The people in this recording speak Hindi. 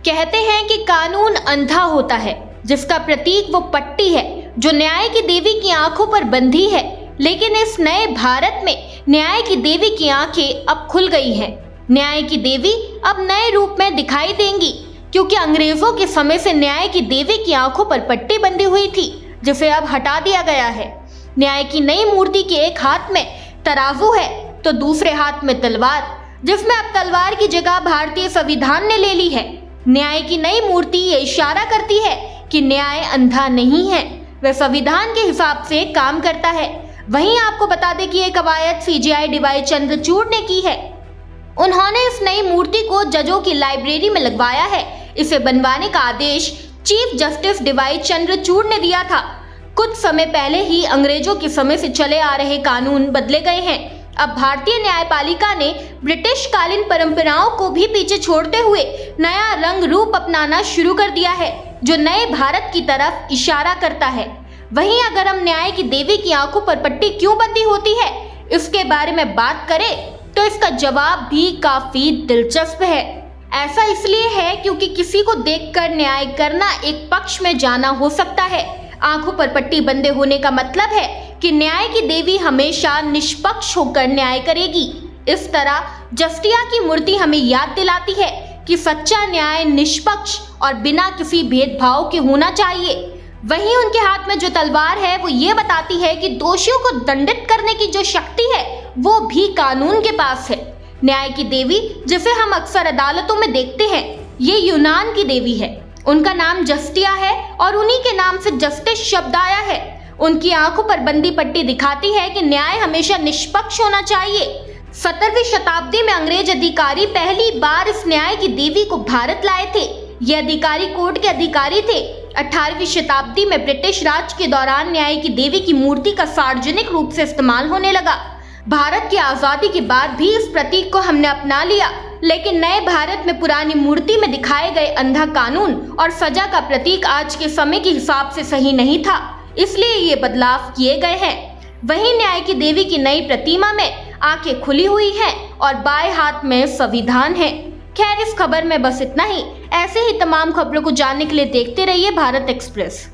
कहते हैं कि कानून अंधा होता है, जिसका प्रतीक वो पट्टी है जो न्याय की देवी की आंखों पर बंधी है। लेकिन इस नए भारत में न्याय की देवी की आंखें अब खुल गई हैं। न्याय की देवी अब नए रूप में दिखाई देंगी, क्योंकि अंग्रेजों के समय से न्याय की देवी की आंखों पर पट्टी बंधी हुई थी, जिसे अब हटा दिया गया है। न्याय की नई मूर्ति के एक हाथ में तराजू है तो दूसरे हाथ में तलवार, जिसमें अब तलवार की जगह भारतीय संविधान ने ले ली है। न्याय की नई मूर्ति ये इशारा करती है कि न्याय अंधा नहीं है, वह संविधान के हिसाब से काम करता है। वहीं आपको बता दें कि ये कवायद CJI DY चंद्रचूड़ ने की है। उन्होंने इस नई मूर्ति को जजों की लाइब्रेरी में लगवाया है। इसे बनवाने का आदेश चीफ जस्टिस DY चंद्रचूड़ ने दिया था। कुछ समय पहले ही अंग्रेजों के समय से चले आ रहे कानून बदले गए हैं। अब भारतीय न्यायपालिका ने ब्रिटिश कालीन परंपराओं को भी पीछे छोड़ते हुए नया रंग रूप अपनाना शुरू कर दिया है, जो नए भारत की तरफ इशारा करता है। वहीं अगर हम न्याय की देवी की आंखों पर पट्टी क्यों बंधी होती है, इसके बारे में बात करें तो इसका जवाब भी काफी दिलचस्प है। ऐसा इसलिए है क्योंकि किसी को देखकर न्याय करना एक पक्ष में जाना हो सकता है। आंखों पर पट्टी बंधे होने का मतलब है कि न्याय की देवी हमेशा निष्पक्ष होकर न्याय करेगी। इस तरह जस्टिया की मूर्ति हमें याद दिलाती है कि सच्चा न्याय निष्पक्ष और बिना किसी भेदभाव के होना चाहिए। वहीं उनके हाथ में जो तलवार है वो ये बताती है कि दोषियों को दंडित करने की जो शक्ति है वो भी कानून के पास है। न्याय की देवी, जिसे हम अक्सर अदालतों में देखते हैं, ये यूनान की देवी है। उनका नाम जस्टिया है और उन्हीं के नाम से जस्टिस शब्द आया है। उनकी आंखों पर बंदी पट्टी दिखाती है कि न्याय हमेशा निष्पक्ष होना चाहिए। 17वीं शताब्दी में अंग्रेज अधिकारी पहली बार इस न्याय की देवी को भारत लाए थे। ये अधिकारी कोर्ट के अधिकारी थे। 18वीं शताब्दी में ब्रिटिश राज के दौरान न्याय की देवी की मूर्ति का सार्वजनिक रूप से इस्तेमाल होने लगा। भारत की आजादी के बाद भी इस प्रतीक को हमने अपना लिया, लेकिन नए भारत में पुरानी मूर्ति में दिखाए गए अंधा कानून और सजा का प्रतीक आज के समय के हिसाब से सही नहीं था, इसलिए ये बदलाव किए गए हैं। वहीं न्याय की देवी की नई प्रतिमा में आंखें खुली हुई हैं और बाएं हाथ में संविधान है। खैर, इस खबर में बस इतना ही। ऐसे ही तमाम खबरों को जानने के लिए देखते रहिए भारत एक्सप्रेस।